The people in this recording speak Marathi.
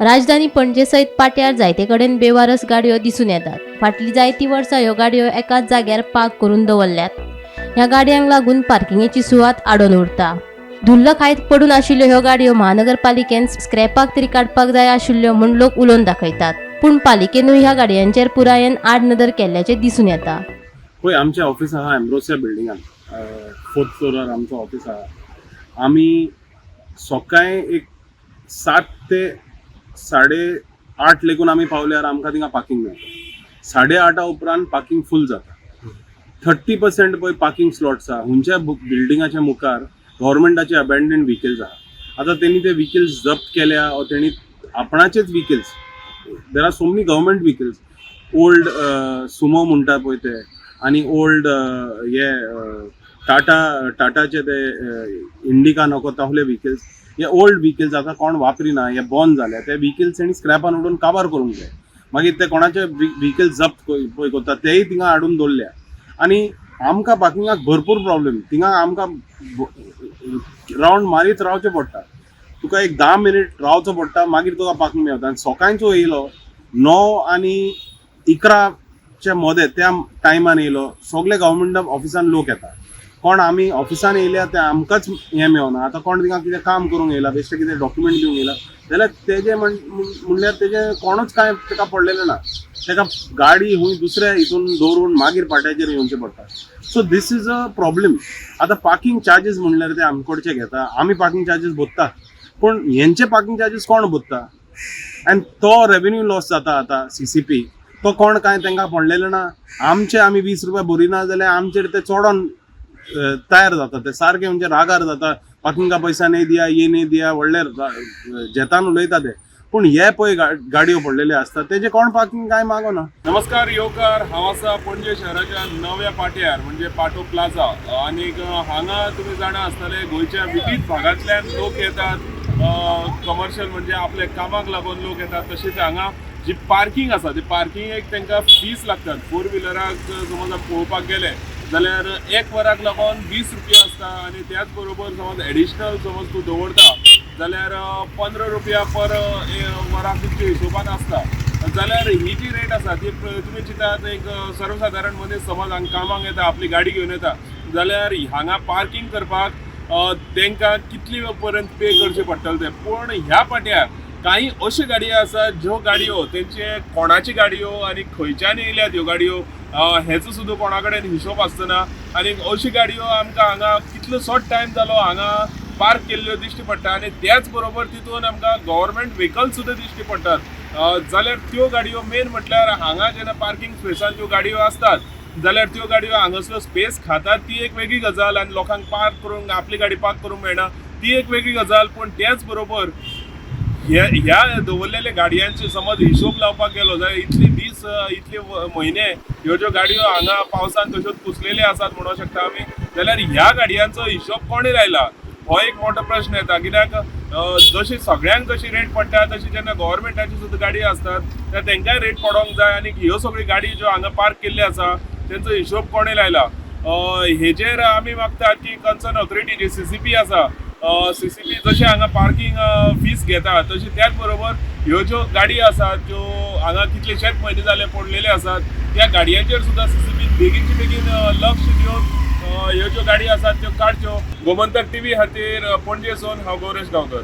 राजधानी पणजे सयत पाट्यार जायते कडेन बेवारस गाडयो दिसून येतात। फाटली जायती वर्सां ह्यो गाडयो एकाच जाग्यार पार्क करून दवरल्यात। ह्या गाडयांक लागून पार्किंगेची सुवात आडून उरता। धुल्ल खायत पडून आशिल्ल्यो ह्यो गाडयो महानगरपालिकेन स्क्रॅपाक तरी काडपाक जाय आशिल्ल्यो म्हूण लोक उलोवन दाखयतात, पूण पालिकेनूय ह्या गाडयांचेर पुरायेन आडनदर केल्ल्याचे दिसून येता। पळय आमचें ऑफिस आहा एम्ब्रोसिया बिल्डिंगान, 4th फ्लोरार आमचो ऑफिस आहा। आमी सकाळीं एक 7 ते 8:30 लेगून आमी पावल्यार आमकां थिंगा पार्किंग मेळटा। 8:30 उपरांत पार्किंग फूल जाता। 30% पळय पार्किंग स्लॉट्स आहा। हुंच्या बिल्डिंगाच्या मुखार गव्हर्मेंटाचे अबॅन्डन्ड व्हिकल्स आहा। आतां तेणी ते व्हिकल्स जप्त केल्या वा तेणी आपणाचेच vehicles, there are so many government vehicles, old Sumo म्हणटा पळय ते, आनी ओल्ड टाटाचे ते इंडिका नको तसले व्हिकल्स, हे ओल्ड व्हिकल्स आतां कोण वापरिना, हे बंद जाल्या। ते व्हिकल्स तेणी स्क्रॅपान उडोवन काबार करूंक जाय। मागीर ते कोणाचे व्हिकल्स जप्त पळय करता तेय थिंगा हाडून दवरल्या। आनी आमकां पार्किंगाक भरपूर प्रॉब्लेम। थिंगा आमकां रावंड मारीत रावचें पडटा। तुका एक 10 मिनीट रावचो पडटा, मागीर तुका पार्किंग मेळटा। आनी सकाळचो येयलो 9 आनी 11च्या मदें त्या टायमान येयलो, सगळे गव्हर्मेंट ऑफिसान लोक येता। कोण आमी ऑफिसान येयल्या ते आमकांच हें मेळना। आतां कोण थिंगा कितें काम करूंक येयला, बेश्टें कितें डॉक्युमेंट दिवंक येयला जाल्यार तेजें म्हणल्यार तेजें कोणूच कांय ताका पडलेलें ना। ताका गाडी हुंय दुसऱ्या हितून दवरून मागीर पाट्याचेर येवचें पडटा। So this is a problem. आतां पार्किंग चार्जीस म्हणल्यार ते आमचे कडचे घेता, आमी पार्किंग चार्जीस भरता, पूण हेंचे पार्किंग चार्जीस कोण भरता? आनी तो रेवेन्यू लॉस जाता। आतां CCP तो कोण कांय तांकां पडलेलें ना। आमी 20 रुपया भरिना जाल्यार आमचेर ते चोडोन तयार जाता। ते सारके म्हणजे रागार जाता, पार्किंगा पैसा नहीं दिया, ये नहीं दिया, व्हडले जेतान उलयता ते। पूण हे पळय गाडयो पडलेले आसता तेजे कोण पार्किंग कांय मागना। नमस्कार येवकार, हांव आसा पणजे शहराच्या नव्या पाट्यार म्हणजे पाटो प्लाझा। आनीक हांगा तुमी जाणा आसतले गोंयच्या विविध भागांतल्यान लोक येतात, कमर्शियल म्हणजे आपले कामाक लागून लोक येतात। तशेंच हांगा जी पार्किंग आसा ती पार्किंगेक तांकां फीस लागतात। 4 व्हिलराक समज पळोवपाक गेले जाल्यार 1 वराक लागून 20 रुपया आसता। आनी त्याच बरोबर समज एडिशनल समज तूं दवरता जाल्यार 15 रुपया पर वराक तुमच्या हिशोबान आसता। जाल्यार ही जी रेट आसा ती तुमी चिंतात, एक सर्वसाधारण मनीस समज हांगा कामाक येता, आपली गाडी घेवन येता जाल्यार हांगा पार्किंग करपाक तांकां कितली पर्यंत पे करचें पडटलें तें। पूण ह्या पाट्यार काही अश्यो गाडयो आसात ज्यो गाडयो तेंचे कोणाची गाडयो आनी खंयच्यान येयल्यात ह्यो गाडयो हेचो सुद्दां कोणा कडेन हिशोब आसतना। आनी अशी गाडयो आमकां हांगा कितलोसोच टायम जालो हांगा पार्क केल्ल्यो दिश्टी पडटा। आनी त्याच बरोबर तितून आमकां गव्हर्मेंट व्हेकल्स सुद्दां दिश्टी पडटात। जाल्यार त्यो गाडयो मेन म्हटल्यार हांगा जेन्ना पार्किंग स्पेसान ज्यो गाडयो असतात जाल्यार त्यो गाडयो हांगासलो स्पेस खातात ती एक वेगळी गजाल, आनी लोकांक पार्क करूंक आपली गाडी पार्क करूंक मेळना ती एक वेगळी गजाल। पूण त्याच बरोबर ह्या दवरलेल्या गाडयांचे समज हिशोब लावपाक गेलो जाल्यार इतले म्हयने ह्यो ज्यो गाडयो हांगा पावसान तश्योच कुसलेल्यो आसात म्हणूंक शकता आमी, जाल्यार ह्या गाडयांचो हिशोब कोणी लायला हो एक मोठो प्रश्न येता। कित्याक जशी सगळ्यांक कशी रेट पडटा तशी जेन्ना गव्हर्मेंटाची सुद्दां गाडी असतात त्या तांकांय रेट पडोंक जाय। आनी ह्यो सगळ्यो गाडी ज्यो हांगा पार्क केल्ल्यो आसा तेंचो हिशोब कोणी लायला हेजेर आमी मागतात की कन्सर्न ऑथॉरिटी जी CCP आसा, CCP जशें हांगा पार्किंग फीस घेता तशी त्याच बरोबर ह्यो ज्यो गाडी आसात ज्यो हांगा कितलेशेच म्हयने जाले पडलेले आसात त्या गाडयांचेर सुद्दां CCP बेगीनचे बेगीन लक्ष दिवन ह्यो ज्यो गाडी आसात त्यो काडच्यो। गोमंतक TV खातीर पणजेसून हांव गौरेश गांवकर।